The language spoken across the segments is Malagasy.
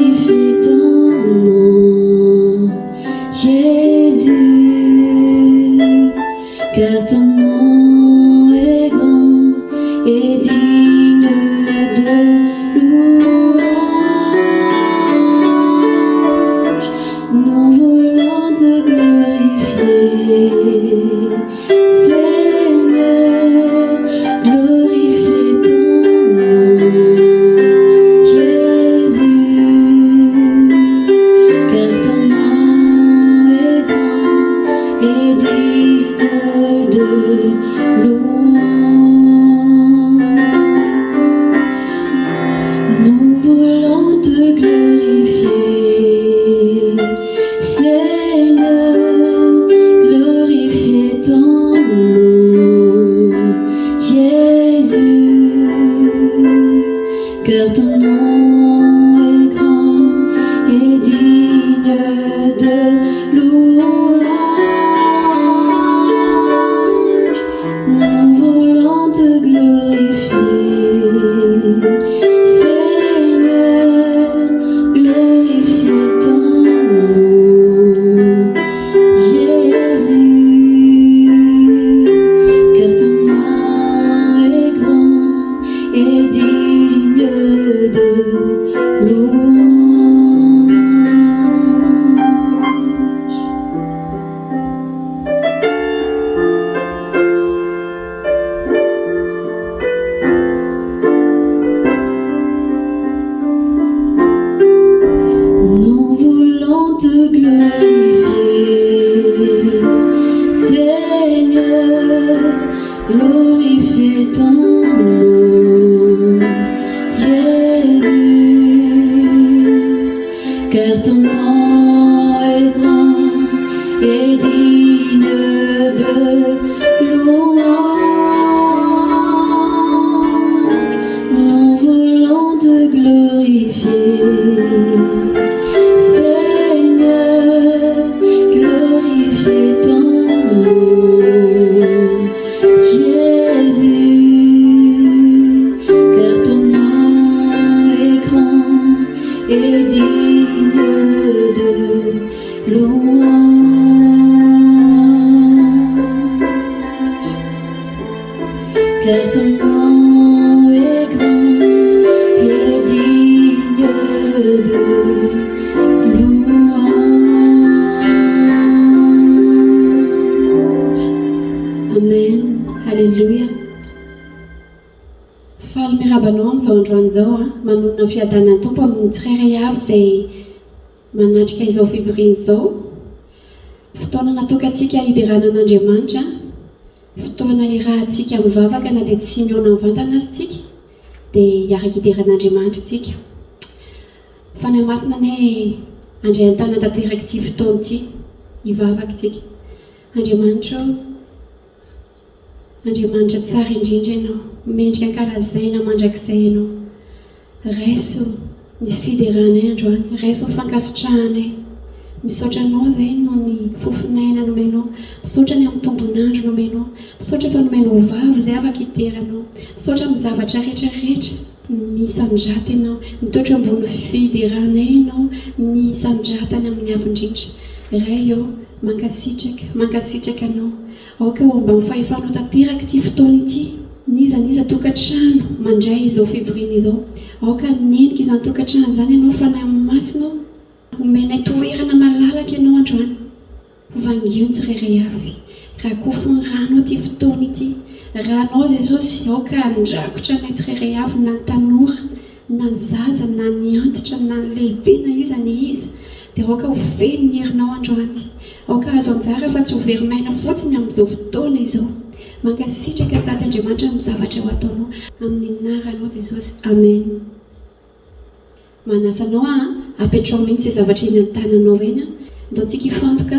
glorifie ton nom, Jésus, car ton nom est grand et digne de louange. Nous voulons te glorifier, Seigneur, glorifie ton nom, Jésus, car ton nom est grand et digne de louange. Nous voulons te glorifier, Seigneur, glorifie ton nom, Jésus, car ton nom est grand et digne de louange. Nous voulons te glorifier, Seigneur, glorifie ton nom, Jésus, car ton nom est grand et digne de louange. Nous voulons te glorifier, Seigneur, glorifie ton nom, Jésus, car ton nom est grand et digne de louange. Nous voulons te glorifier, Seigneur, glorifie ton nom, Jésus, car ton nom est grand et digne de louange. Car ton nom est grand et digne de louange. Amen. Alléluia. Faly mirabanao amin'izao androany izao manonona fiadanan'ny tompo amin'ny tsirairay avy izay manatrika izao fivoriana izao. Fotoana natokantsika hiderana an'Andriamanitra, fotoana irahantsika mivavaka na dia tsy mihaona mivantana azy tsika, dia hiaraka hideran'Andriamanitra tsika. Fanahy masina ny handray an-tana tanteraky ity fotoana ity, hivavaka tsika. Andriamanitra tsara indrindra ianao, mendrika ankalazaina mandrakizay ianao. Raiso ny fideranay androany, raiso ny fankasitrahanay. Misaotra anao izay noho ny fofinaina nomenao, misaotra ny amin'ny tombonandro nomenao, misaotra fa nomenao vavy izay afaka hiteranao, misaotra amin'ny zavatra rehetrarehetra misandrata ianao, mitoetra ambony fideranay ianao, misandrata ny amin'ny avindrindra. Iray eo mankasitraka anao, aoka ho mba mifahefanao tanteraky ity fotoana ity, niza tokantrano mandray izao fivoriana izao, aoka nenika izany tokantrano izany ianao fanahy masina, omenay toerana malalaka ianao androany, vangio ny tsirairay avy, rakofo ny rano ity fotoana ity, ranao Jesosy, aoka andrakotra nay tsirairay avy na ny tanora, na ny zaza, na ny antitra, na ny lehibe na iza ny iza, dia aoka ho very ny herinao androany, aoka azo anjara fa tsy ho verimaina fotsiny amin'izao fotoana izao. Mankasitraka sady Andriamanitra amin'ny zavatra ho ataonao, amin'ny anaranao Jesosy, amen. Manasanao apetrao mihitsy izay zavatra eny an-tananao eny, ataontsika hifantoka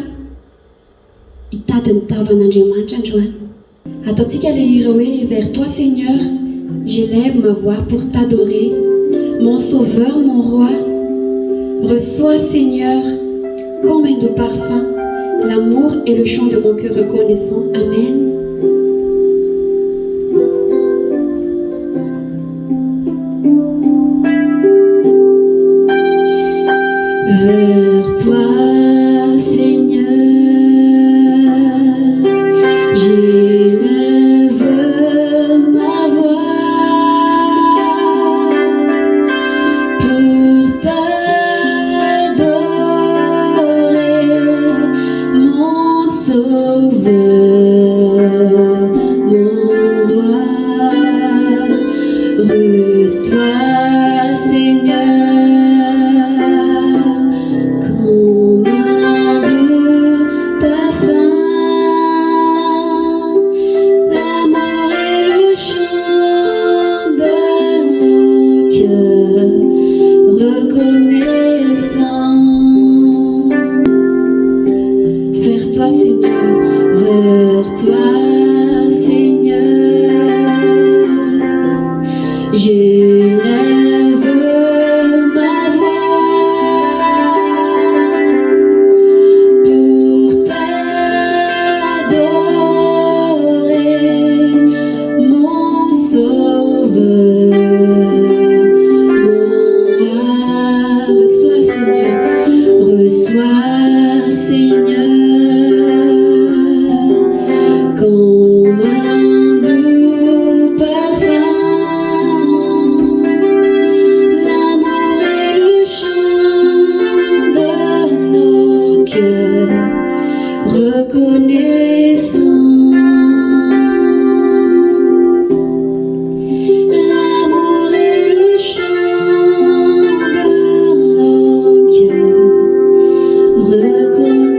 hitady ny tavan'Andriamanitra androany. Ataontsika ilay hira hoe vers toi Seigneur, j'élève ma voix pour t'adorer, mon sauveur, mon roi. Reçois Seigneur comme un doux parfum l'amour et le chant de mon cœur reconnaissant. Amen. vers toi, Seigneur, j'élève ma voix pour t'adorer, mon Sauveur, mon roi. Reçois, Seigneur, comme un Dieu parfum, l'amour et le chant de nos cœurs reconnaissants. Vers toi, Seigneur, vers toi, Seigneur, j'élève ma voix pour t'adorer, mon Sauveur, mon roi. Reçois, Seigneur, comme un doux parfum, l'amour et le chant de nos cœurs reconnaissants. L'amour et le chant de nos cœurs reconnaissants.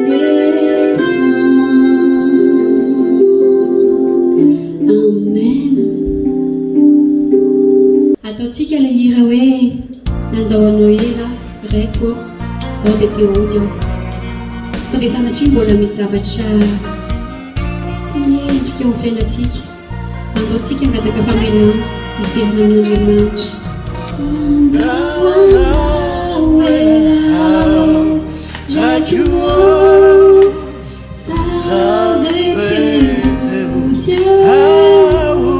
Amen. Ataontsika ilay hira hoe nandao anao ela raiko zao dia te ody aho. Sao dia sanatria mbola misy zavatra tsy miendrika eo amin'ny fiainantsika. Andaontsika angataka famelana hiverina amin'Andriamanitra. Andao anao ela raiko zao dia te ody aho.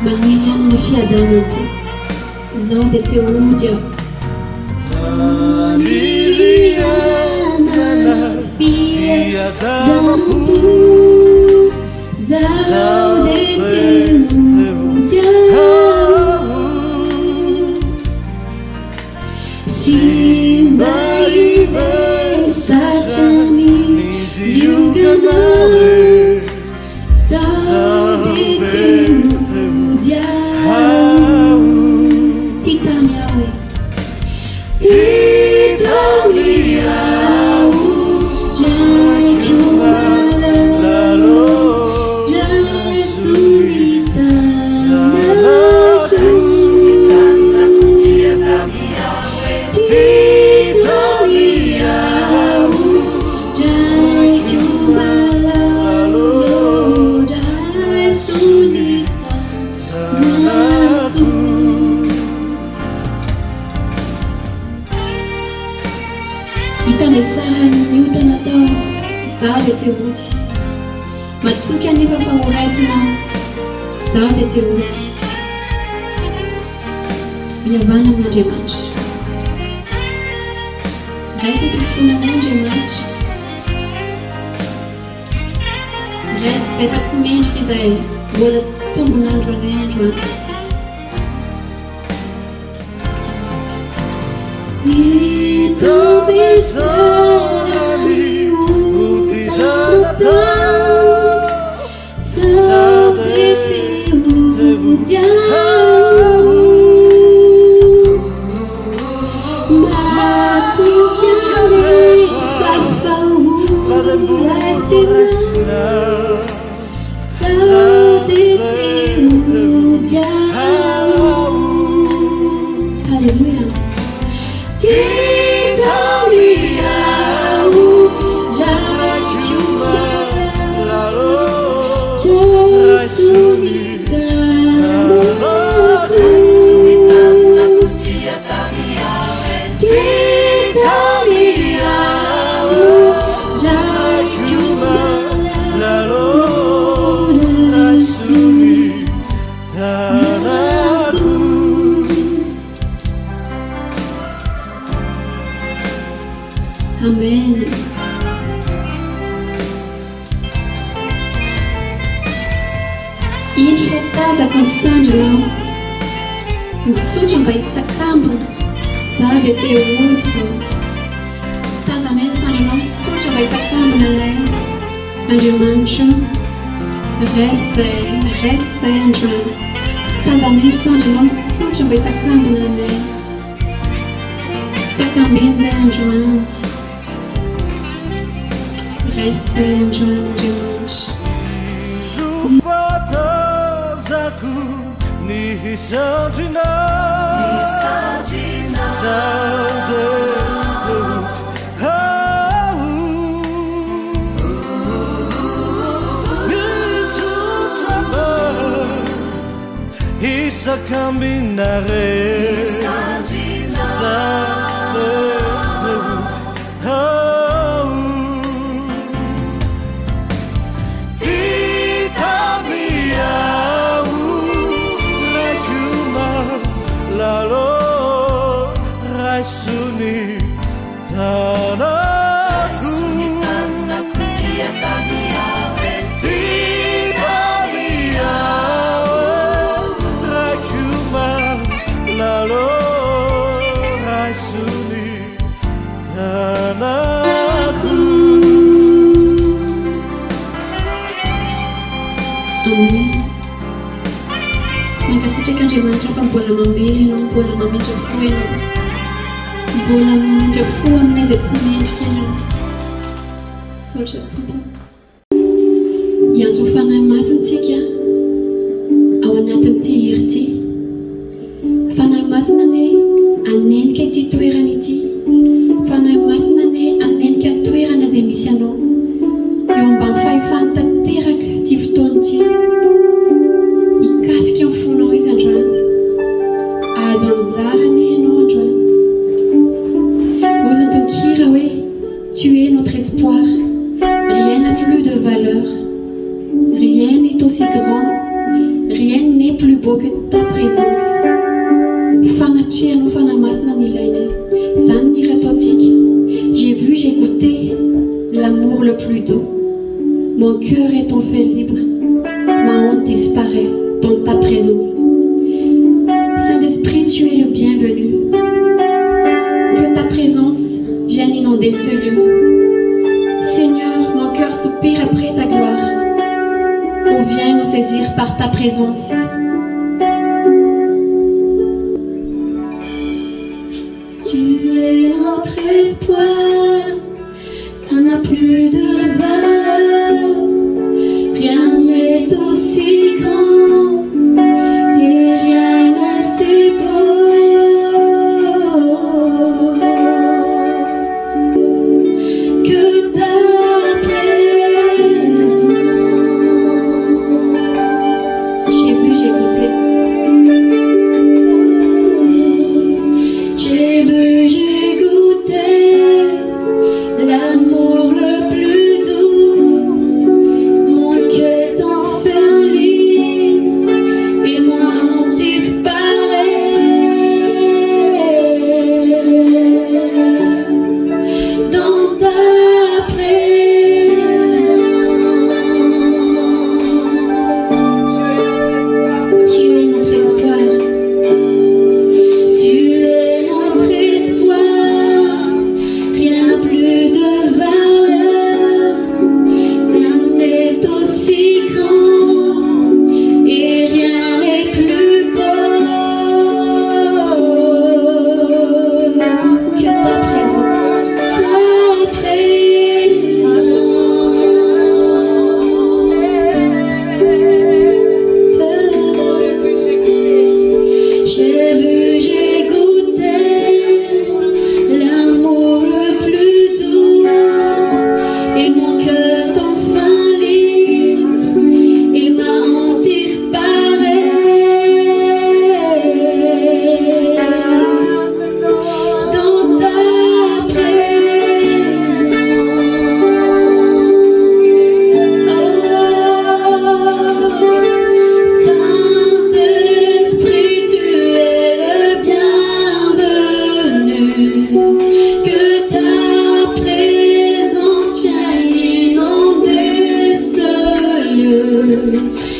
Maniry amin'ny fiadanako zao dia te ody aho. Maniry amin'ny fiadanako zao dia te ody aho. Simba ivesatrany zioganahy zao dia te ody aho. Titany aho e, titany aho, raiko malalo, rasulitanako, titany aho, raiko malalo, rasulitanako. Hitany tsara ny otana atao, izaho dia te ody. Matoky anefa fa ho raisinao, izaho dia te ody. Mihavana amin'Andriamanitra. Raiso ny fifonan'Andriamanitra. Raiso izay fa tsy mendrika izay mbola tombon'andro anay andro any. Itobesarani utizanata sa Amen. Indro tazako ny sandrinao mitsotra mba hisakambo za dia te ody zao tazanay ny sandrinao mitsotra mba hisakambona anay Andriamanitra resy zay androany tazanay ny sandrinao mitsotra mba hisakambona anay sakambiny zay androany resy zay androany Andriamanitra Nisandrina Isakambinare Mankasitraka Andriamanitra fa mbola mamely ianao, mbola mamindra fo ianao, mbola mamindra fo aminay izay tsy mendrika ianao. Saotra Tompo. Hiantso ny fanahy masintsika ao anatin'ity hiri ity. Fanahy masina anie anendika ity toerana ity. Fanahy masina anie anendika toerana izay misy anao. Eo ambany fahefany tanteraka ity fotoana ity. Ikasika ny fonao izy androany. Azo anjarany ianao androany. Osons ton kira hoe tu es notre espoir. Rien n'a plus de valeur. Rien n'est aussi grand. Rien n'est plus beau que ta présence. Fanatrehanao fanahy masina ny ilaina. Zany ny raha ataontsika. J'ai vu, j'ai goûté l'amour le plus doux. Mon cœur est enfin libre. Ma honte disparaît dans ta présence. Saint-Esprit, tu es le bienvenu. Que ta présence vienne inonder ce lieu. Seigneur, mon cœur soupire après ta gloire. Oh, viens nous saisir par ta présence. Tu es notre espoir. On n'a plus de valeur. Rien n'est aussi grand et rien n'assez beau que ta présence. J'ai vu, j'ai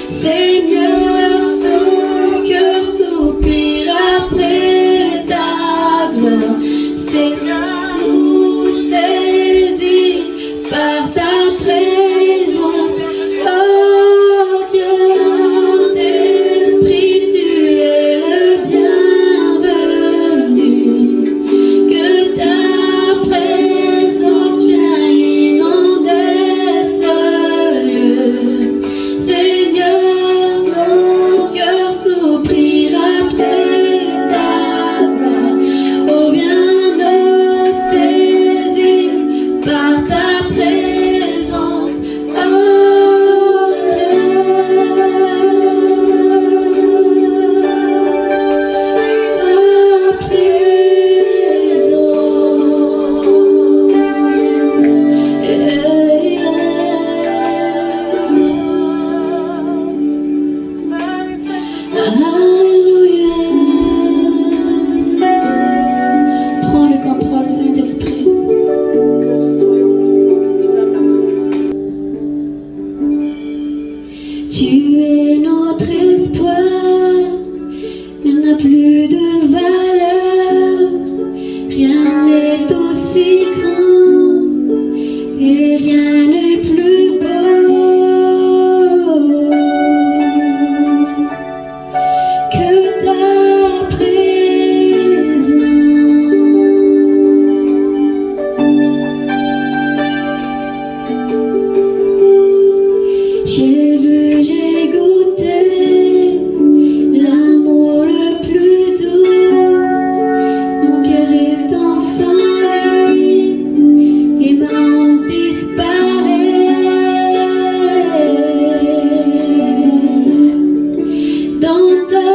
Seigneur, son cœur soupire après ta gloire. Seigneur, nous saisis par ta présence. Oh Dieu, Saint-Esprit, tu es le bienvenu. Que ta présence vienne inonder ce lieu. Seigneur, mon cœur soupire après ta gloire. Oh, viens nous saisir par ta présence. Oh Dieu, ta Alléluia. Prends le contrôle, Saint-Esprit. Tu es notre espoir, il n'y a plus de valeur, rien n'est aussi grand et rien n'est plus beau que ta présence. J'ai vu, j'ai goûté l'amour le plus doux. Mon cœur est enfin libre et ma honte disparaît. Dans ta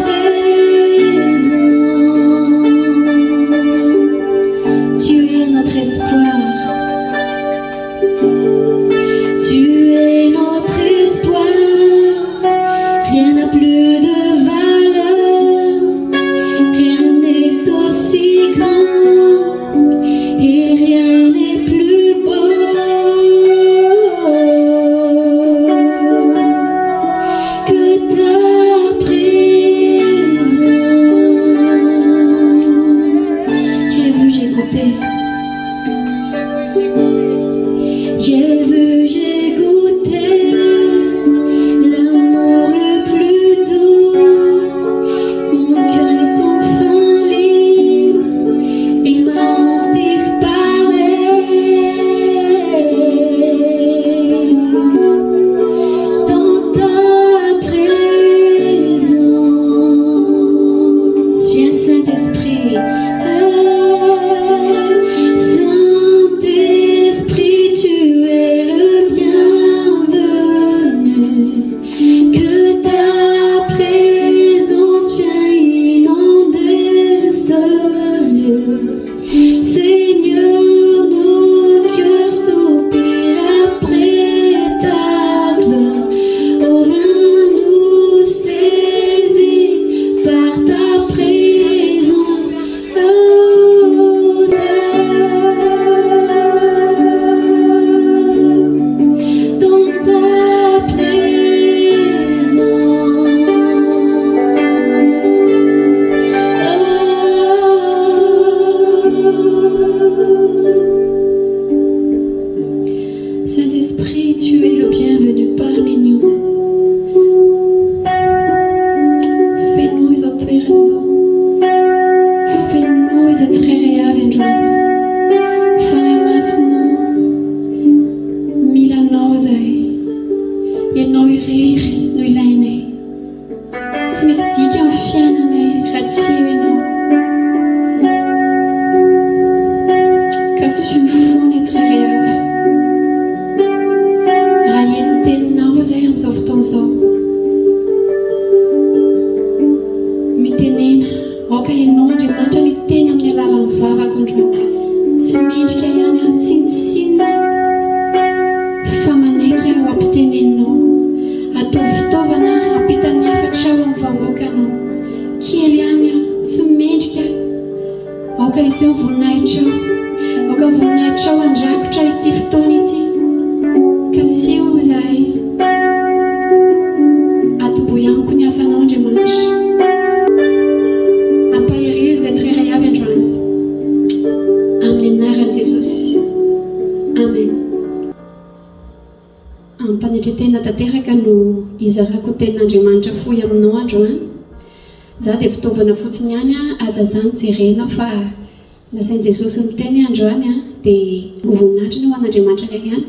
présence, tu es notre espoir. Tu es notre espoir, rien n'a plus de valeur, rien n'est aussi grand et rien n'est plus beau que ta présence. J'ai vu, j'ai goûté. J'ai vu, j'ai goûté l'amour le plus doux. Mon cœur est enfin libre et ma honte disparaît. Dans ta présence, viens Saint-Esprit. Saint-Esprit, tu es le bienvenu. Que ta présence vienne inonder ce lieu. Seigneur, nos cœurs soupirent après ta gloire. Oh, viens nous saisir par ta présence. Oh Dieu, dans ta présence. Saint-Esprit, tu es le bienvenu parmi nous. Fais-nous autre raison. Fais-nous être réels, Fais-nous mila nausai. E noi riri, noi laine. Se mi stiga un fianane, ratieno. Casse une fou être réel. Raliente nausai, om sof ton so. Mi tenena, oka e nonde, mangia mi tena minha lalanfava contra. Semente que a yana ensina. Famanekia wapteneno. Atovtovana apitania fachawa mvangokano. Kielianya semente que oka iseu vunaicho. Oka vunaicho andrakucha iti ftoniti. Kasiu uzai. tiana tanteraka no izarako tenin'Andriamanitra fohy aminao androany. Za dia fitaovana fotsiny ihany aza zany jerena fa nasain'i Jesosy miteny androany dia voninahitra ny ho an'Andriamanitra iray ihany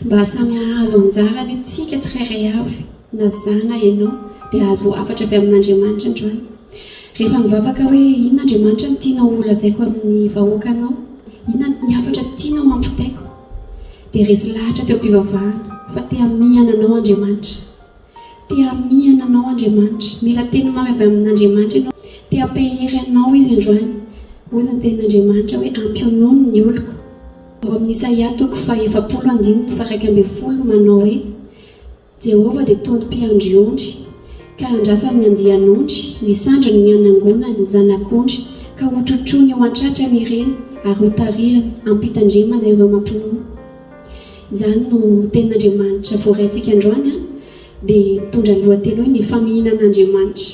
mba samy ahazo anjarany tsika tsirairay avy na zana ianao dia azo afatra avy amin'Andriamanitra androany. Rehefa mivavaka hoe inona Andriamanitra no tianao holazaiko amin'ny vahoakanao, inona ny afatra tianao mampitaiko, dia resy lahatra teo am-pivavahana fa tea mihana anao Andriamanitra. Tea mihana anao Andriamanitra, mila teny mamy avy amin'Andriamanitra ianao, tea amphery anao izy androany. Hoy ny tenin'Andriamanitra hoe ampionono ny oloko. Ao amin'ny Isaia 49:1-20 manao hoe Jehova dia tonom-piandriondry ka andrasany ny andianondry, nisandrony ny anangona ny zanak'ondry ka hotrotrony eo an-tratrany ireny ary hotarihany ampitandremana ireo mampinono. Izany no tenin'Andriamanitra voaraintsika androany dia mitondra ny lohateny hoe ny famihinan'Andriamanitra.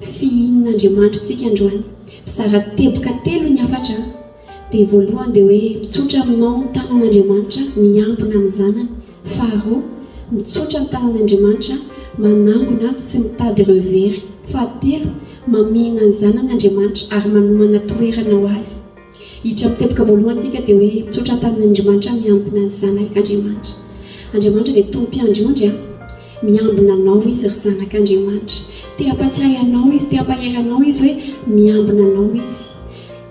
Fihinan'Andriamanitra tsika androany. Mizara teboka telo ny afatra. Dia voalohany dia hoe mitsotra aminao ny tanan'Andriamanitra miambina amin'ny zanany. Faharoa, mitsotra ny tanan'Andriamanitra manangona sy mitady ireo very. Fahatelo, mamihina ny zanan'Andriamanitra ary manomana toerana ho azy. Hiditra amin'ny teboka voalohantsika dia hoe mitsotra ny tanan'Andriamanitra miambina ny zanak'Andriamanitra. Andriamanitra dia tonom-piandriondry miambina anao izy ry zanak'Andriamanitra. Te hampatsiahy anao izy, te hampahery anao izy hoe miambina anao izy,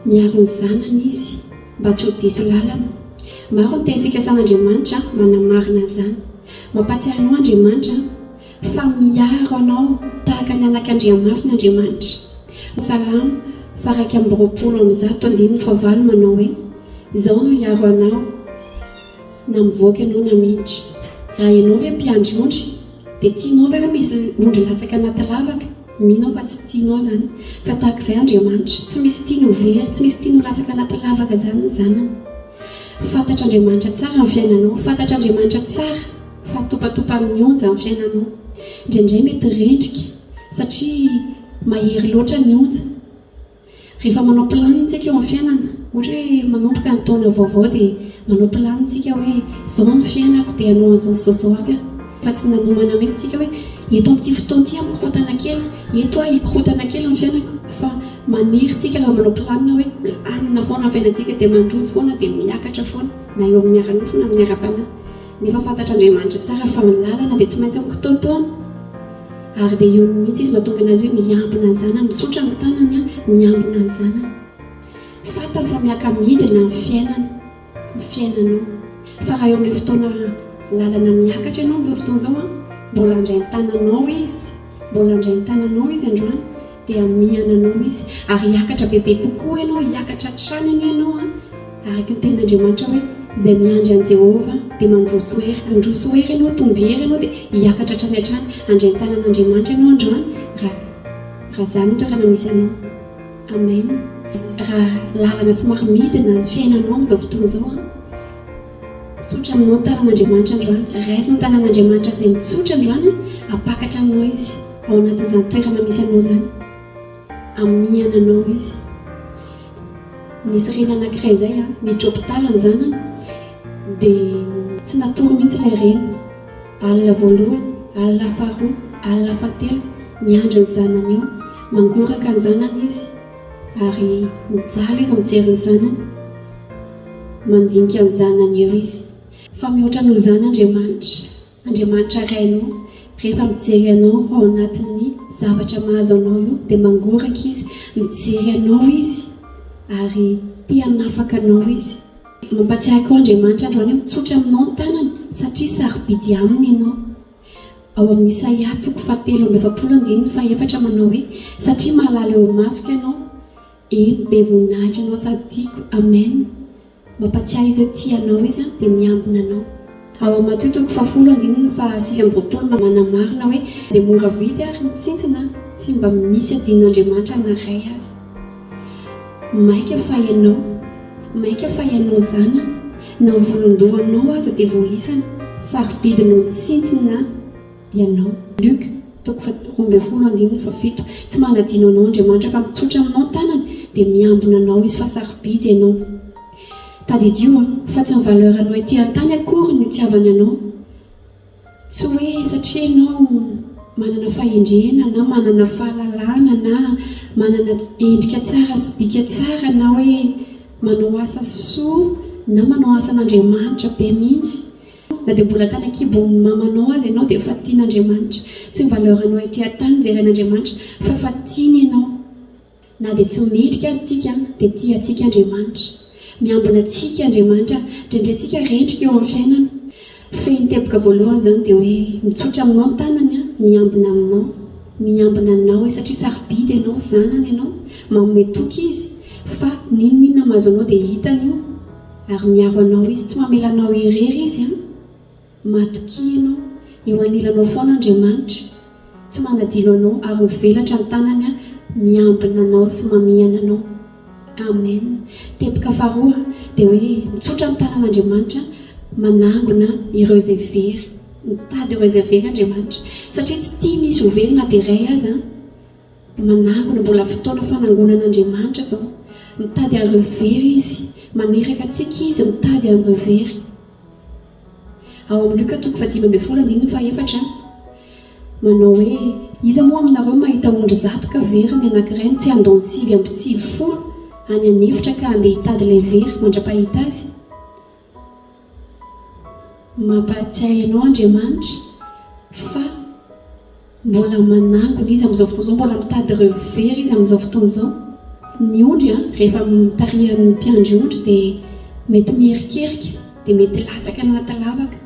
miaro ny zanany izy mba tsy ho diso lalana. Maro ny teny fikasan'Andriamanitra manamarina izany. Mampatsiahy anao Andriamanitra fa miaro anao tahaka ny anak'Andriamasina Andriamanitra. Salamo 120:9 manao hoe izao no hiaro anao na mivoaka ianao na miditra. Raha ianao ve mpiandriondry dia tianao ve misy ondry latsaka anaty lavaka? Mino fa tsy tianao zany. Fa tahaka izay Andriamanitra tsy misy tiano very, tsy misy tiano latsaka anaty lavaka zany ny zanany. Fantatra Andriamanitra tsara amin'ny fiainanao, fantatra Andriamanitra tsara fa topatopa amin'ny onja amin'ny fiainanao. Indraindray mety rendrika satria mahery loatra ny onja. Rehefa manao planintsika eo amin'ny fiainana, ohatra hoe manomboka ny taona vaovao dia manao planintsika hoe izao ny fiainako dia hanao an'izao avy. Fa tsy nanomana mihitsy tsika hoe eto amin'ity fotoana ity mikorotana kely, eto hikorotana kely ny fiainako. Fa maniry tsika raha manao planina hoe anina foana ny fiainantsika dia mandroso foana dia miakatra foana na eo amin'ny ara-nofo na amin'ny ara-panahy. Nefa fantatra Andriamanitra tsara fa ny lalana dia tsy maintsy mikitoatoana. Ary dia eo mihitsy izy mahatonga anazy hoe miambina ny zanany, mitsotra ny tanany miambina ny zanany. Fantany fa miaka-midina ny fiainanao. Fa raha eo amin'ny fotoana lalana miakatra ianao amin'izao fotoana izao mbola handray ny tananao izy androany dia mihananao izy ary hiakatra bebe kokoa ianao, hiakatra tranany ianao araka ny tenin'Andriamanitra hoe izay miandry an'i Jehova dia mandroso hery, androso hery ianao, tombo hery ianao dia hiakatra hatrany hatrany, handray ny tanan'Andriamanitra ianao androany raha izany ny toerana misy ianao. Amen. Raha lalana somary midina ny fiainanao amin'izao fotoana izao mitsotra aminao ny tanan'Andriamanitra androany, raiso ny tanan'Andriamanitra izay mitsotra androany, apakatra aminao izy ao anatin'izany toerana misy anao zany, amihana anao izy. Nisy reny anankiray izay miditra hôpitaly ny zanany dia tsy natory mihitsy ilay reny. Alina voalohany, alina faharoa, alina fahatelo miandry ny zanany eo, mangoraka ny zanany izy ary mijaly izy mijery ny zanany, mandinika ny zanany eo izy. Fa mihoatra ny zany Andriamanitra rainao rehefa mijery anao ao anatin'ny zavatra mahazo anao io dia mangoraka izy, mijery anao izy ary tia hanafaka anao izy. Mampatsiahy koa Andriamanitra androany mitsotra aminao ny tanany satria sarobidy aminy ianao. Ao amin'ny Isaia 47:24 manao hoe satria mahalala eo masoko ianao, eny be voninahitra ianao sady tiako. Amen. Mampatsiahy izy hoe tianao izy dia miambina anao. Ao amin'ny Mateo 10:7-8 manamarina hoe dia mora vidy ary mitsintsina tsy mba misy adin'Andriamanitra na ray azy. Maika fa ianao zana na volondohanao aza dia voaisana, sarobidinao mitsintsina ianao. Luka 12:7 tsy manadino anao Andriamanitra fa mitsotra aminao tanany dia miambina anao izy fa sarobidy ianao. Tadidio fa tsy ny valeur anao ety an-tany akory ny tiavany anao, tsy hoe satria ianao manana fahendrena na manana fahalalana na manana endrika tsara sy bika tsara na hoe manao asa soa na manao asan'Andriamanitra be mihitsy na dia mbola tany ankibo mamanao azy ianao dia efa tian'Andriamanitra. Tsy mivaleranao etỳ an-tany jeren'Andriamanitra fa efa tiany ianao. Na dia tsy mendrika azy tsika dia tia antsika Andriamanitra. Miambina antsika Andriamanitra, indraindray tsika rendrika eo amin'ny fiainana. Fehin-teboka voalohany zany dia hoe mitsotra aminao ny tanany, miambina aminao, miambina anao hoe satria sarobidy ianao, zanany ianao, manome toky izy fa ninona mahazo anao dia hitany io ary miaro anao izy, tsy mamela anao irery izy matoki ianao, eo anilanao foana Andriamanitra, tsy manadilo anao ary mivelatra ny tanany miambina anao sy mamihana anao. Amen. Teboka faharoa dia hoe mitsotra ny tanan'Andriamanitra, manangona ireo izay very, mitady ireo izay very Andriamanitra satria tsy tia misy ho very na dia iray azy manangona mbola fotoana fanangonan'Andriamanitra izao, mitady an'ireo very izy, maneraka antsika izy mitady an'ireo very. Ao amin'ny Luka 5:14 manao hoe iza moa aminareo mahita ondry zatoka very ny anankiray tsy andao 7:90 any anefitra ka andeha hitady ilay very mandra-pahita azy. Mampatsiahy ianao Andriamanitra fa mbola manangona izy amin'izao fotoana izao, mbola mitady ireo very izy amin'izao fotoana izao. Ny ondry rehefa mitarihan'ny mpiandry ondry dia mety miherikerika dia mety latsaka anaty lavaka.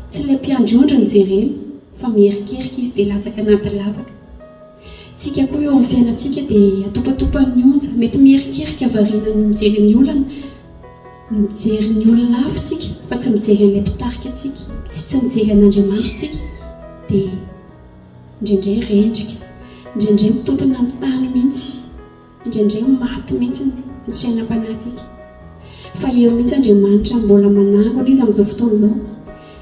Tsy ilay mpiandry ondry ny jerena fa miherikerika izy dia latsaka anaty lavaka. Tsika koa eo amin'ny fiainantsika dia atopatopan'ny onja, mety miherikerika variana ny mijery ny olana, mijery ny olona hafa tsika fa tsy mijery an'ilay mpitarika tsika, tsy mijery an'Andriamanitra tsika dia indraindray rendrika, indraindray mitontona amin'ny tany mihitsy, indraindray maty mihitsy ny fiainam-panahintsika. Fa eo mihitsy Andriamanitra mbola manangona izy amin'izao fotoana izao.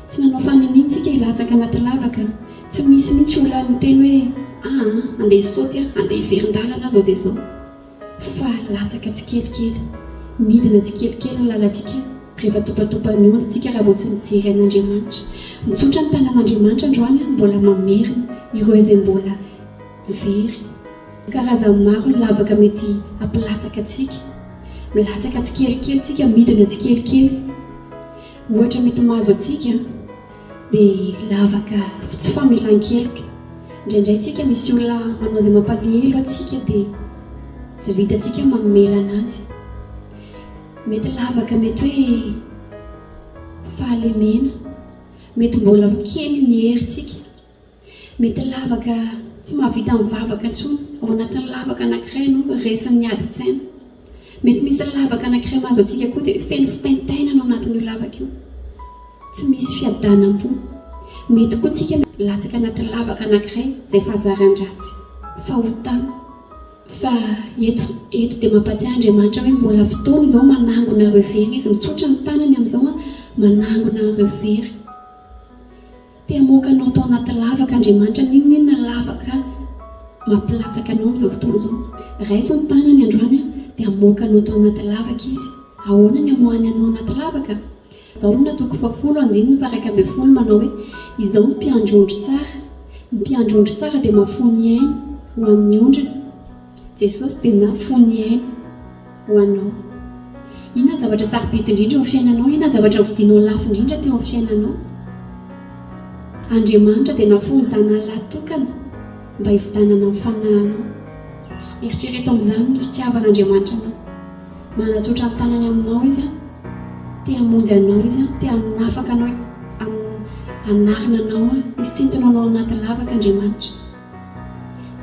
Tsy nanao faninitsika hilatsaka anaty lavaka, tsy misy mihitsy olona miteny hoe andeha saoty andeha hiverin-dalana zao dia zao, fa latsaka tsikelikely, midina tsikelikely ny lalantsika rehefa topatopan'ny onjintsika raha vao tsy mijery an'Andriamanitra. Mitsotra ny tanan'Andriamanitra androany mbola mamerina ireo izay mbola very. Karazany maro ny lavaka mety hampilatsaka antsika, milatsaka tsikelikely tsika, midina tsikelikely. Ohatra mety mahazo antsika dia lavaka tsy famelan-keloka. Indraindray tsika misy olona manao izay mampalahelo antsika dia tsy vitantsika mamela anazy. Mety lavaka mety hoe fahalemena, mety mbola kely ny herintsika, mety lavaka tsy mahavita mivavaka intsony ao anatin'ny lavaka anankiray ianao resin'ny adi-tsaina. Mety misy lavaka anankiray mahazo antsika koa dia feno fitaintainana ao anatin'io lavaka io, tsy misy fiadanam-po. Mety koa tsika latsaka anatin'ny lavaka anankiray izay fahazaran-dratsy, fahotana. Fa eto dia mampatsiahy Andriamanitra hoe mbola fotoana izao manangona ireo very izy, mitsotra ny tanany amin'izao manangona ireo very. Te hamoaka anao tao anaty lavaka Andriamanitra, ninona lavaka mampilatsaka anao amin'izao fotoana izao. Raiso ny tanany androany dia hamoaka anao tao anaty lavaka izy. Ahoana ny hamoahany anao anaty lavaka? Izao no natoko 10:12 manao hoe izao ny mpiandry ondry tsara. Ny mpiandry ondry tsara dia mahafony aina ho an'ny ondriny. Jesosy dia nahafony aina ho anao. Inona zavatra sarobidy indrindra eo amin'ny fiainanao? Inona zavatra vidianao lafo indrindra teo amin'ny fiainanao? Andriamanitra dia nahafony zanalahy tokana mba hividanana amin'ny fanahinao. Eritrereto amin'izany ny fitiavan'Andriamanitra anao. Manatsotra ny tanany aminao izy, te hamonjy anao izy, te hanafaka anao, hanarina anao, izy tentona anao anaty lavaka Andriamanitra.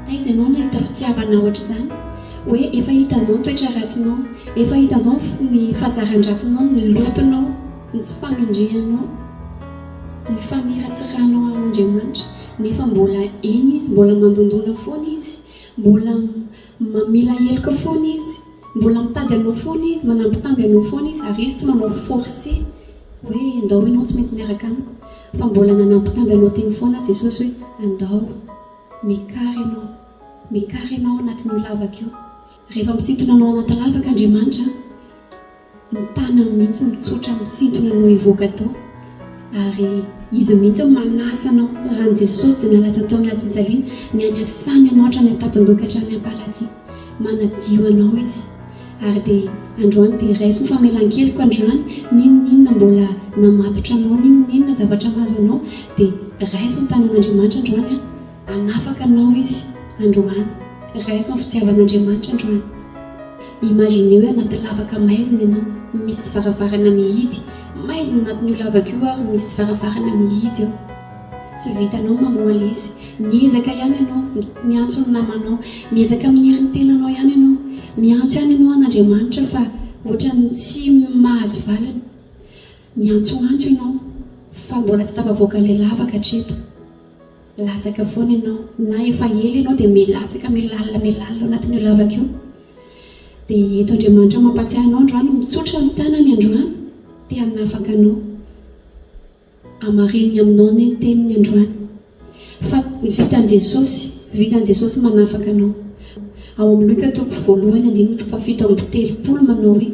Taiza ianao nahita fitiavana ohatr'izany hoe efa hita an'izao ny toetra ratsinao, efa hita an'izao ny fahazaran-dratsinao, ny lotonao, ny tsy famindrianao, ny famiratsiranao an'Andriamanitra, nefa mbola eny izy, mbola mandondona foana izy, mbola mamela heloka foana izy, mbola mitady anao foana izy, manambitamby anao foana izy, ary izy tsy manao forcé hoe andao ianao tsy maintsy miaraka amiko, fa mbola nanambitamby anao teny foana Jesosy hoe andao, mikary ianao anatin'io lavaka io. Rehefa misintona anao anaty lavaka Andriamanitra, ny tanany mihitsy mitsotra misintona anao hivoaka tao, ary izy mihitsy manasa anao rahan'i Jesosy dia nalatsa tao amin'ny hazojaliana ny any asany anao hatrany an-tampon-doka hatrany am-paradia manadio anao izy ary dia androany dia raiso famelan-keliko androany ninonninona mbola namatotra anao ninonninona zavatra mahazo anao dia raiso ny tanan'Andriamanitra androany anafaka anao izy androany raiso ny fitiavan'Andriamanitra androany. Imagineo hoe anaty lavaka maizina ianao misy varavarana mihidy maizina anatin'io lavaka io ary misy varavarana mihidy eo tsy vitanao mamoa ilay izy miezaka ihany ianao miantso ny namanao miezaka miniry ny tenanao ihany ianao miantso ihany ianao an'Andriamanitra fa ohatrany tsy mahazo valiny miantsoantso ianao fa mbola tsy tafavoaka ilay lavaka hatreto latsaka foana ianao na efa ela ianao dia milatsaka milalina anatin'io lavaka io dia eto Andriamanitra mampatsiahy anao androany mitsotra ny tanany androany dia hanafaka anao hamariny aminao ny teniny androany fa vitan'i Jesosy manafaka anao. Ao amin'ny Luka toko voalohany 7:70 manao hoe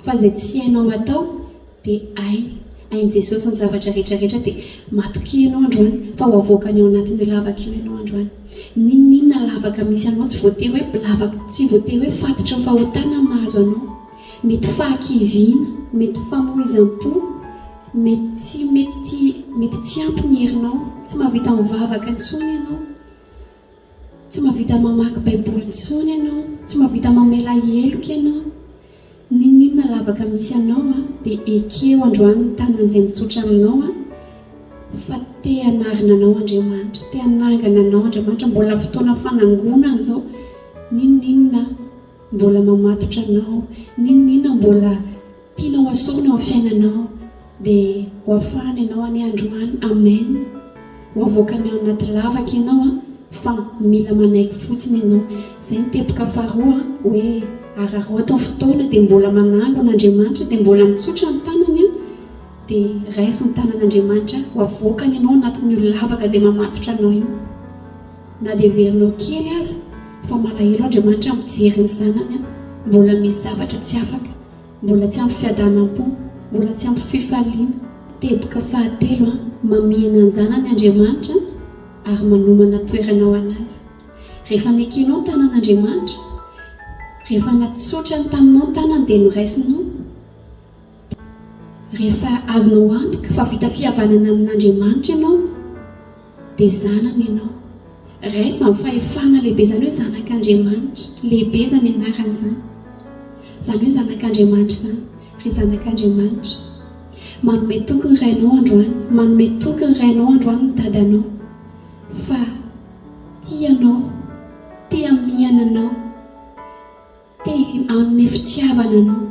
fa izay tsy hainao atao dia hainy Jesosy ny zavatra rehetrarehetra dia matoky ianao androany fa ho avoakany ao anatin'io lavaka io ianao androany. Ninonninona lavaka misy anao tsy voatery hoe lavaka tsy voatery hoe fatotra fahotana mahazo anao mety fahakiviana mety famoizam-po mety tsy ampy ny herinao tsy mahavita mivavaka intsony ianao tsy mahavita mamaky baiboly intsony ianao tsy mahavita mamela heloka ianao ninonninona lavaka misy anao dia ekeo androany ny tanan'izay mitsotra aminao fa te hanarina anao Andriamanitra te hanangana anao Andriamanitra mbola fotoana fanangonana izao ninonninona mbola mamatotra anao ninonninona mbola tianao asorina ao fiainanao dia ho afahany ianao any androany amen ho avoakany ao anaty lavaka ianao fa mila manaiky fotsiny ianao izay ny teboka faharoa hoe araroatao fotoana dia mbola manango an'Andriamanitra dia mbola mitsotra ny tanany dia raiso ny tanan'Andriamanitra ho avoakany ianao anatin'io lavaka izay mamatotra anao io na dia verinao kely aza fa malahelo Andriamanitra mijery ny zanany mbola misy zavatra tsy afaka mbola tsy ampy fiadanam-po mbola tsy ampy fifaliana. Teboka fahatelo mamihana ny zanany Andriamanitra ary manomana toerana ho anazy rehefa nekinao ny tanan'Andriamanitra rehefa natsotra ny taminao ny tanany dia noraisinao rehefa azonao antoka fa vita fihavanana amin'Andriamanitra ianao dia zanany ianao raisa amin'ny fahefana lehibe izany hoe zanak'Andriamanitra lehibe izany anarany izany hoe zanak'Andriamanitra izany ry zanak'Andriamanitra manome toky ny rainao androany manome toky ny rainao androany ny dadanao fa tianao te hamihana anao te hanome fitiavana anao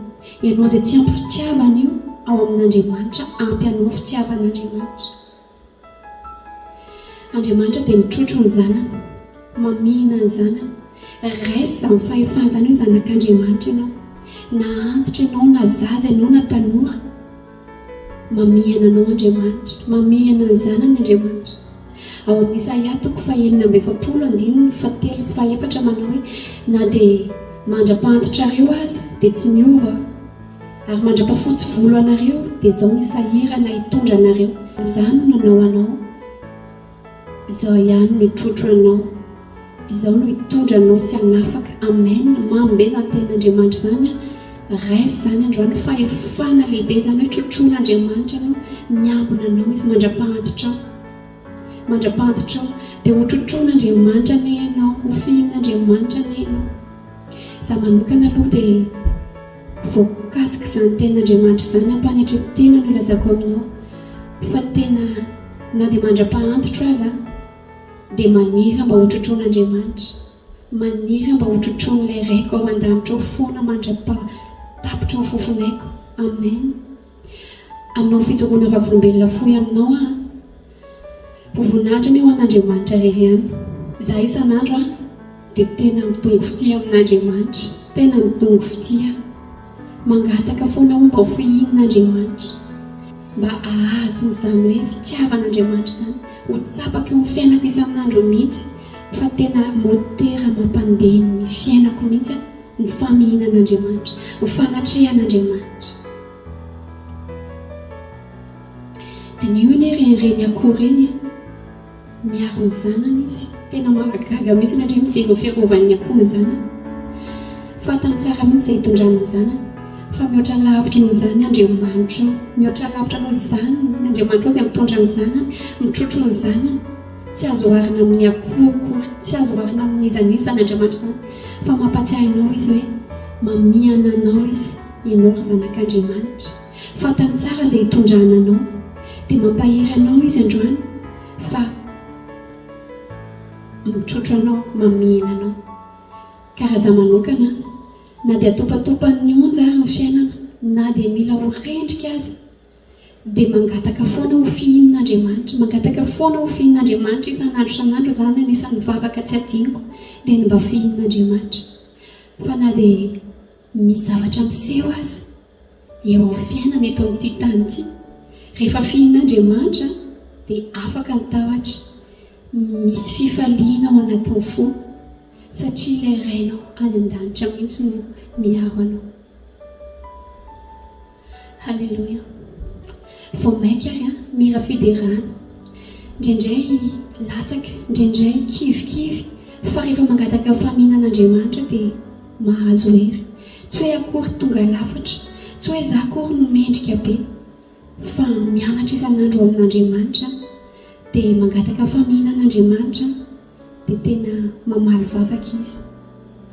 ianao izay tsy ampy fitiavana io ao amin'Andriamanitra ampy anao fitiavan'Andriamanitra. Andriamanitra dia mitrotro ny zanany mamihana ny zanany raisa amin'ny fahefana izany hoe zanak'Andriamanitra ianao na antitra ianao na zaza ianao na tanora mamihana anao Andriamanitra mamihana ny zanany Andriamanitra. Ao amin'ny Isaia 9:7-7 manao hoe na dia mandra-pahantotrareo aza dia tsy miova ary mandra-pahafotsy volo anareo dia izao ny sahirana hitondra anareo izany no nanao anao izao ihany no hitrotro anao izao no hitondra anao sy hanafaka amen mambe izany ten'Andriamanitra izany raisy izany androany fahefana lehibe izany hoe trotroan'Andriamanitra anao miambina anao izy mandra-pahantotra ao dia ho trotroan'Andriamanitra ne ianao ho fihin'Andriamanitra ne ianao. Za manokana aloha dia voakasika izany ten'Andriamanitra izany ampanetretena no ilazako aminao fa tena na dia mandra-pahantotra aza dia maniry mba ho trotroan'Andriamanitra maniry mba ho trotroan'ilay raiko ao an-danitra ao foana mandra-tapitra ny fofonaiko amen. Anao fijoroana vavolombelona fohy aminao ho voninahitra ny ao an'Andriamanitra rery ihany za isan'andro dia tena mitongo fitia amin'Andriamanitra tena mitongo fitia mangataka foana mba ho fihin'Andriamanitra mba ahazo n'izany hoe fitiavan'Andriamanitra izany ho tsapaka eo amin'ny fiainako isan'andro mihitsy fa tena motera mampandeha ny fiainako mihitsy ny famihinan'Andriamanitra ny fanatrehan'Andriamanitra. dia io ny renireny akoho reny miaro ny zanany izy tena mahagaga mihitsy natria mijery ho fiarovan'ny akoho ny zanany fatany tsara mihitsy izay hitondrany zanany fa mihoatra lavitra noho izany Andriamanitra mihoatra lavitra noho izany ny Andriamanitra izay mitondra ny zanany mitrotro ny zanany tsy azo oharina amin'ny akoho akory tsy azo oharina amin'ny izan'izany Andriamanitra izany fa mampatsiahy anao izy hoe mamiana anao izy ianao ry zanak'Andriamanitra fatany tsara izay hitondrana anao dia mampahery anao izy androany fa mitrotro anao mamiana anao karaza manokana na dia atopatopany onja ny fiainana na dia mila ho rendrika azy dia mangataka foana ho fihinan'Andriamanitra mangataka foana ho fihinan'Andriamanitra isan'andro isan'andro izany anisan'ny vavaka tsy adiniko dia ny mba fihinan'Andriamanitra fa na dia misy zavatra miseho azy eo amin'ny fiainana eto amin'ity tany ity rehefa fihinan'Andriamanitra dia afaka ny tahotra misy fifaliana ao anatin'ny fo satria ilay rainao any an-danitra mihitsy no miaro anao. Halleluja. Vao maika ary mira fiderana indraindray latsaka indraindray kivikivy fa rehefa mangataka faminan'Andriamanitra dia mahazo hery tsy hoe akory tonga lafatra tsy hoe za akory no mendrika be fa mianatra isan'andro amin'Andriamanitra dia mangataka faminan'Andriamanitra dia tena mamaly vavaka izy.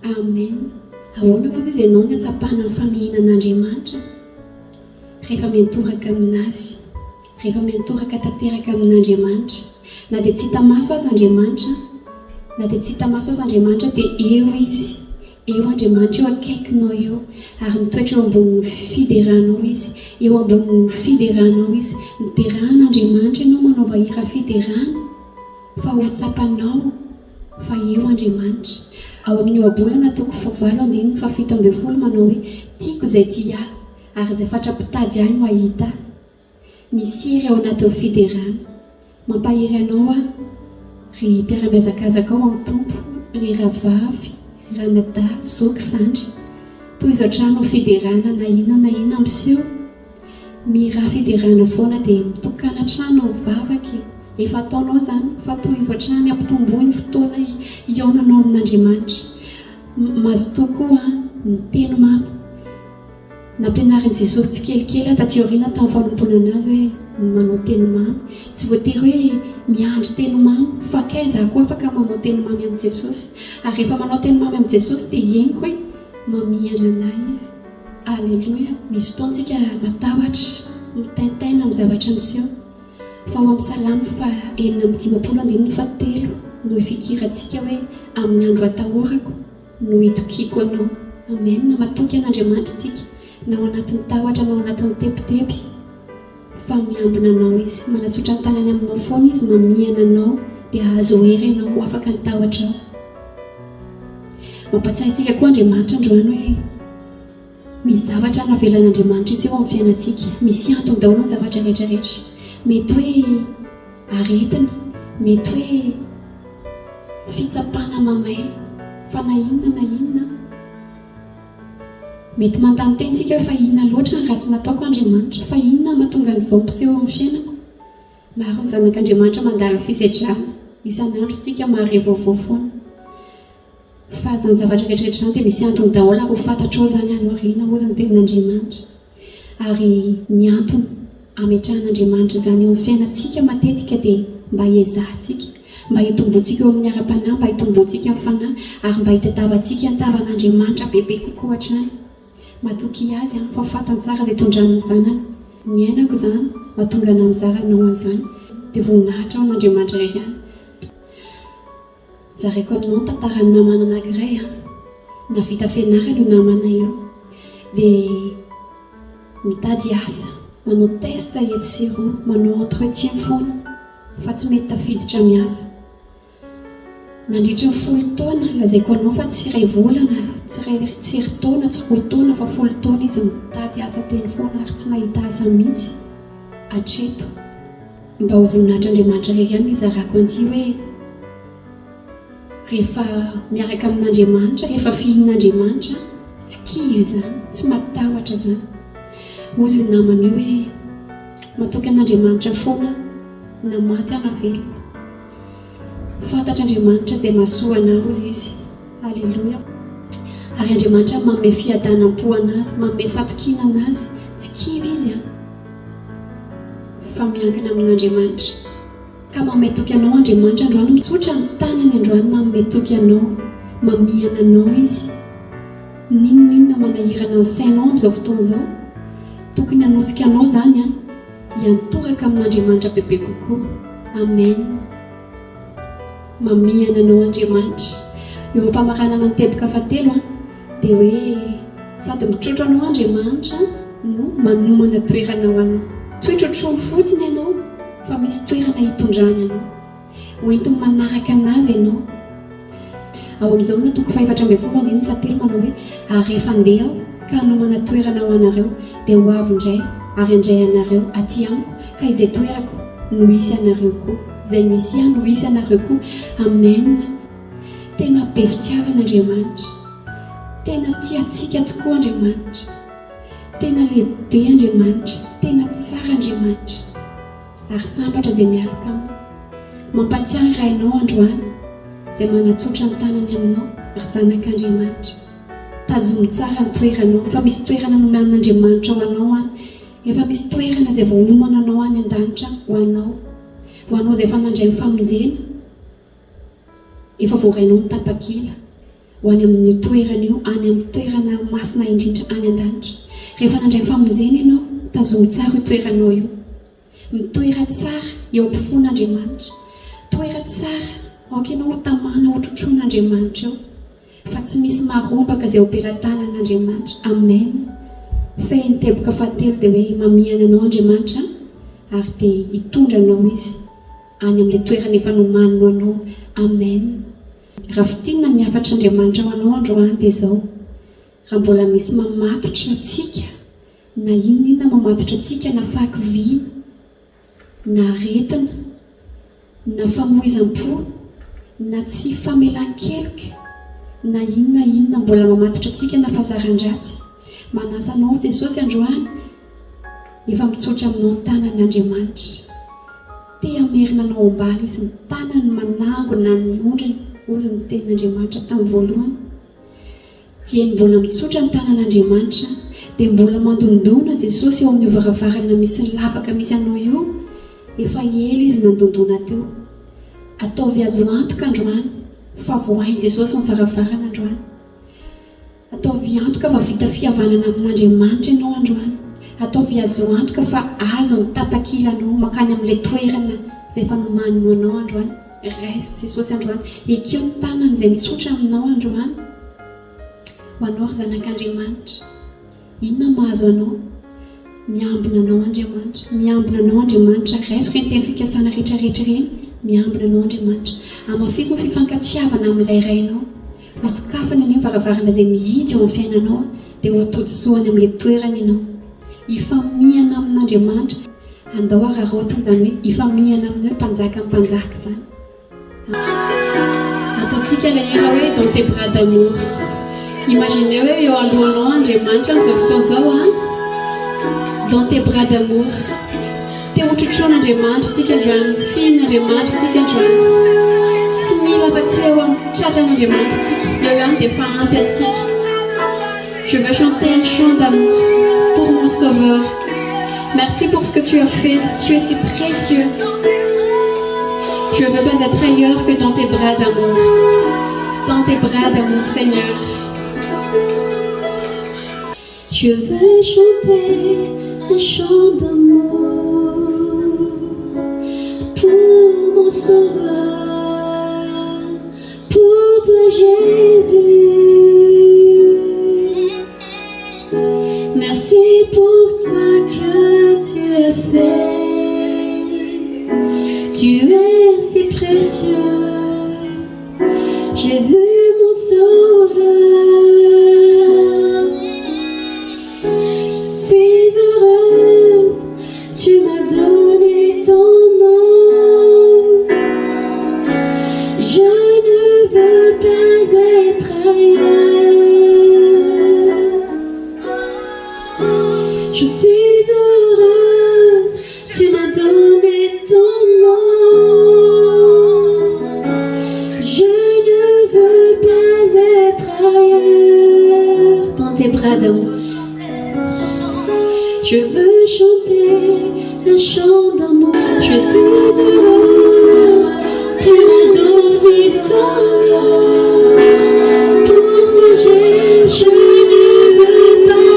Amen. Ahoana moa izy ianao ny atsapana ny famihinan'Andriamanitra rehefa mentoraka aminazy rehefa mentoraka tanteraka amin'Andriamanitra na dia tsy hita maso azy Andriamanitra na dia tsy hita maso azy Andriamanitra dia eo izy eo Andriamanitra eo akaikinao eo ary mitoetra eo ambonin'ny fideranao izy eo ambonin'ny fideranao izy miteran'Andriamanitra ianao manaova hira fiderana fa ho tsapanao fa eo Andriamanitra ao amin'ny ohabolana toko 7:7 manao hoe tiako izay tia ary izay fatrapitady ihany no ahita misiry ao anatin'ny fiderana mampahery anao ry mpiara-miazakazaka ao amin'ny tompo ry ravavy ranadahy zoky zandry toy izao trano fiderana na inona amin'iseo mira fiderana foana dia mitokana trano vavaky efa ataonao izany fa toy izao trano ampitomboiny fotoana iaonanao amin'Andriamanitra mazo tokoa miteny mamy nampianarin'i Jesosy tsy kelikely taty aoriana tamin'ny fanompona anazy hoe manao teny mamy tsy voatery hoe miandry teny mamy fa kaiza koa afaka manao teny mamy amin'i Jesosy ary rehefa manao teny mamy amin'i Jesosy dia henoko hoe mamiana anahy izy. Alleluia. Misy fotoantsika matahotra mitaintaina amin'ny zavatra miseho fa ao amin'ny Salamy 4:7 no ifikirantsika hoe amin'ny andro atahorako no itokiko anao. Amen. Na matoky an'Andriamanitra tsika na ao anatin'ny tahotra na ao anatin'ny tepitepy fa miambina anao izy manatsotra ny tanany aminao foana izy mamiana anao dia azo hery ianao afaka ny tahotra ao. Mampatsiahy antsika koa Andriamanitra androany hoe misy zavatra navelan'Andriamanitra izy eo amin'ny fiainantsika misy antony daholo ny zavatra rehetrarehetra mety hoe aretina mety hoe fitsapana mamay fa na inona mety mandany tentsika fa inona loatra ny ratsy nataoko Andriamanitra fa inona mahatonga an'izao mpiseho amin'ny fiainako maro ny zanak'Andriamanitra mandala fisedrana isan'andro tsika mahare vaovao foana fa izany zavatra rehetrarehetra izany dia misy antony daholo ary ho fantatrao izany aoriana hozy ny tenin'Andriamanitra ary ny antony ametrahan'Andriamanitra izany eo amin'ny fiainantsika matetika dia mba hiezantsika mba hitomboantsika eo amin'ny ara-panahy mba hitomboantsika amin'ny fanahy ary mba hitadiavantsika ny tavan'Andriamanitra bebe kokoa hatrany matoky azy fa fantany tsara izay tondrany zanany ny ainako izany mahatonga ana mizara anao an'izany dia voninahitra ao n'Andriamanitra iray ihany. Zaraiko aminao tantarany namana anankiray navita fianarana io namana io dia mitady asa manao test etsiro manao entretien foana fa tsy mety tafiditra miasa nandritra ny 10 taona lazaiko anao fa tsy iray volana tsy iry taona tsy 2 taona fa 10 taona izy mitady asa teny foana ary tsy nahita asa mihitsy hatreto mba ho voninahitra Andriamanitra iray ihany izarako an'ity hoe rehefa miaraka amin'Andriamanitra rehefa fihinan'Andriamanitra tsy kivy izany tsy matahotra izany hozy io namana io hoe matoky an'Andriamanitra foana na maty ana velona. Fantatr'Andriamanitra izay mahasoa anao izy. Alleluia. Ary Andriamanitra manome fiadanam-po anazy, manome fatokina anazy. Tsy kivy izy fa miankina amin'Andriamanitra. Ka mametoky anao Andriamanitra androany, mitsotra ny tanany androany mametoky anao, mamiana anao izy. Ninona manahirana ny sainao amin'izao fotoana izao, tokony hanosika anao zany hiantoraka amin'Andriamanitra bebe kokoa. Amen. Mamiana anao Andriamanitra. Eo am-pamaranana ny teboka fahatelo dia hoe sady mitrotro anao Andriamanitra no manomana toerana ho anao. Tsy hoe trotrony fotsiny ianao fa misy toerana hitondrany anao, hoentiny manaraka anazy ianao. Ao amin'izao na toko 4:7 manao hoe ary rehefa andeha aho ka hanomana toerana ho anareo dia ho avy indray ary handray anareo aty amiko, ka izay toerako no hisy anareo koa, izay misy ahy no hisy anareo koa. Amen. Tena be fitiavan'Andriamanitra, tena tiantsika tokoa Andriamanitra, tena lehibe Andriamanitra, tena tsara Andriamanitra. Ary sambatra izay miaraka aminy, mampatsiahy rainao androany izay manatsotra ny tanany aminao, ry zanak'Andriamanitra. Tazomy tsara ny toeranao, efa misy toerana nomen'Andriamanitra ho anao any, efa misy toerana izay vao nomana anao any an-danitra ho anao izay efa nandray ny famonjena, efa voarainao ny tapakila ho any amin'ny toerana io, any amin'ny toerana masina indrindra any an-danitra. Rehefa nandray ny famonjena ianao, tazomy tsara io toeranao io, mitoera tsara eo ampofon'Andriamanitra, toera tsara aoka ianao ho tamana ho trotroan'Andriamanitra eo, fa tsy misy marombaka izay ho am-pelantanan'Andriamanitra. Amen. Fehiny teboka fahatelo dia hoe mamiana anao Andriamanitra ary dia hitondra anao izy any amin'ilay toerana efa nomanino anao. Amen. Raha fitinina miafatr'Andriamanitra ho anao androany dia izao: raha mbola misy mamatotra antsika, na inona mamatotra antsika, na fahakiviana, na aretina, na famoizam-po, na tsy famelan-keloka, na inona mbola mamatotra antsika, na fahazaran-dratsy, manasa anao Jesosy androany, efa mitsotra aminao ny tanan'Andriamanitra. Te hamerina anao ambala izy, ny tanany manangona ny ondriny, ozy ny tenin'Andriamanitra tamin'ny voalohany. Dia mbola mitsotra ny tanan'Andriamanitra, dia mbola mandondona Jesosy eo amin'ny varavarana misy ny lavaka misy anao io, efa ela izy nandondona teo. Ataovy azo antoka androany fa voainy Jesosy ny varavarana androany. Ataovy antoka fa vita fihavanana amin'Andriamanitra ianao androany. Ataovy azo antoka fa azo ny tapakilanao makany amin'ilay toerana izay efa nomanino anao androany. Raiso Jesosy androany, ekeo ny tanany izay mitsotra aminao androany. Ho anao ry zanak'Andriamanitra, inona mahazo anao? Miambina anao Andriamanitra, miambina anao Andriamanitra. Raisiko ny fikasana rehetrarehetra ireny, miambina anao Andriamanitra. Amafisy ny fifankatiavana amin'ilay rainao. Mosokafana ny varavarana izay mihidy eo amin'ny fiainanao dia ho todisoany amin'ilay toerana ianao. Ifamihana amin'Andriamanitra, andao ararotiny izany hoe ifamihana amin'ny hoe mpanjaka amin'ny mpanjaka izany. Ataontsika ilay hira hoe dans tes bras d'amour. Imaginez hoe eo alohanao Andriamanitra amin'izao fotoana izao dans tes bras d'amour. Te hotrotroan'Andriamanitra tsika androany, fihin'Andriamanitra tsika androany. Tsy mila fa tsy eo amin'ny tratran'Andriamanitra tsika, eo ihany dia efa ampy antsika. Je veux chanter un chant d'amour pour mon Sauveur. Merci pour ce que tu as fait, tu es si précieux. Je ne veux pas être ailleurs que dans tes bras d'amour. Dans tes bras d'amour, Seigneur. Je veux chanter un chant d'amour pour mon Sauveur, pour toi Jésus. Merci pour ce que tu as fait. Tu es si précieux, Jésus mon Sauveur. Je suis heureuse, tu m'as donné ton nom. Je ne veux pas être ailleurs. Je suis heureuse, tu bras d'amour. Je veux chanter un chant d'amour. Je suis heureuse, tu m'adores si tôt. Pour te dire, je ne veux pas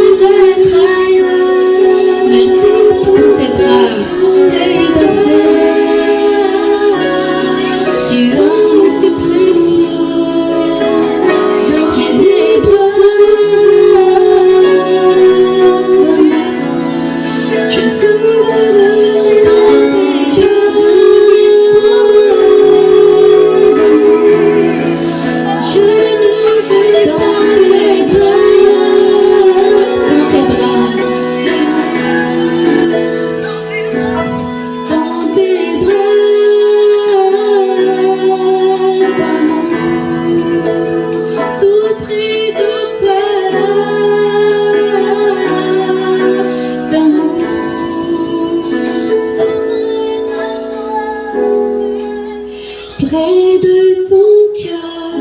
être ailleurs. Merci pour tes bras, tu m'as fait. Tu as si précieux. J'ai des besoins. Je suis heureuse dans tes yeux. Je ne veux dans tes bras, dans tes bras, dans tes bras d'amour, tout près de toi, d'amour. Près de ton cœur,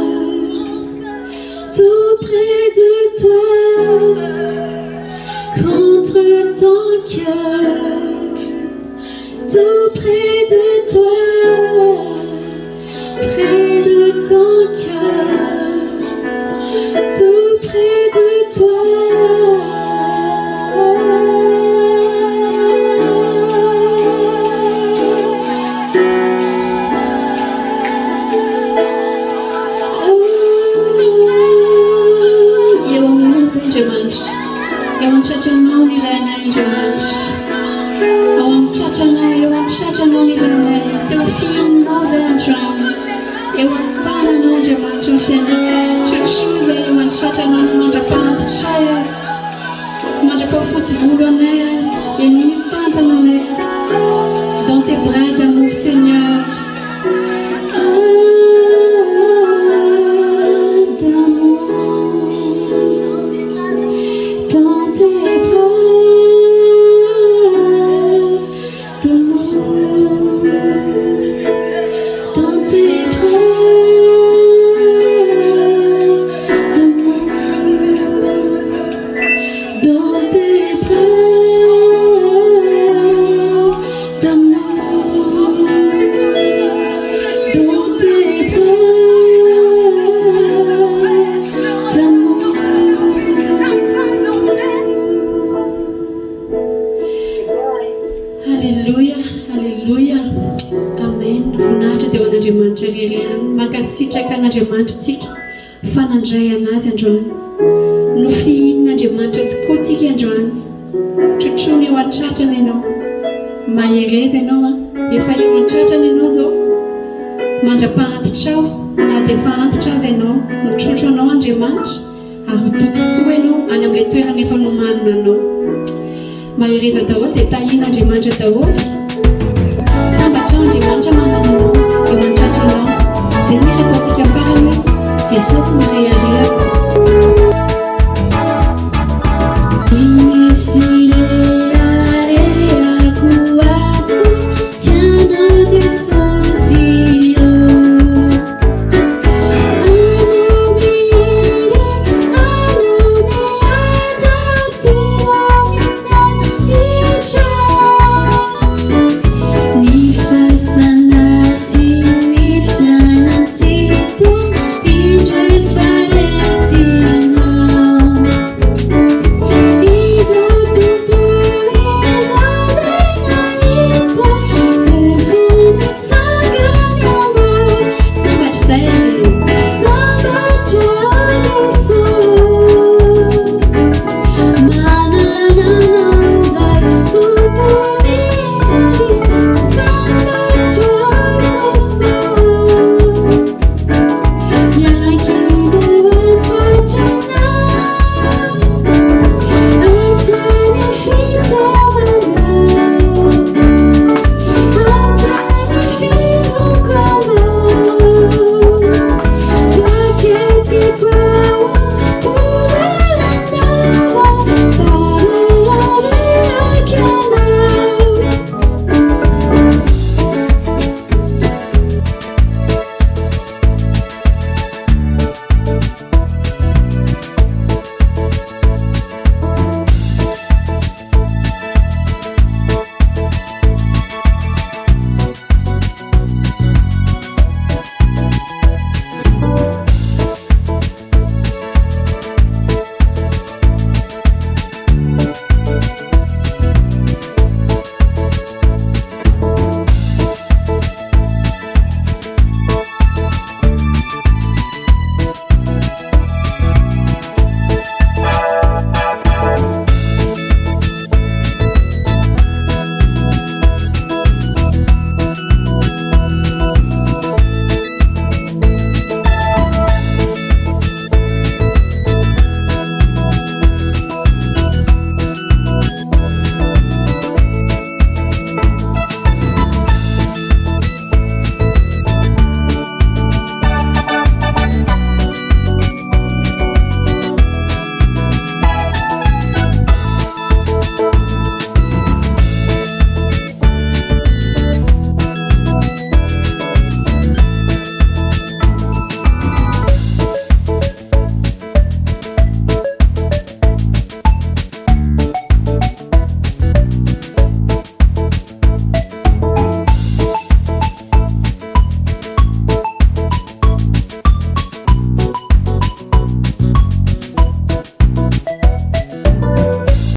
tout près de toi, contre ton cœur, tout près de toi, près de ton cœur, tout près de toi. Dans tes bras d'amour, Seigneur. D'amour. Dans tes bras d'amour. Dans tes bras d'amour. Dans tes bras Alléluia, Alléluia, Amen. Voninahitra dia ho an'Andriamanitra ririany. Mankasitraka an'Andriamanitra tsika fanandray anazy androany. Nofihin'Andriamanitra tokoa tsika androany. Trotrony eo an-tratrany ianao. Mahereza ianao efa eo an-tratrany ianao zao. Mandra-pahantitra ao na dia efa antitra azy ianao. Mitrotro anao Andriamanitra ary toto-soa ianao any amin'ilay toerana efa nomanina anao. Mahereza daholo dia tahian'Andriamanitra daholo. Sambatra Andriamanitra mananao eo an-tratranao. Izay ny ataontsika farany hoe Jesosy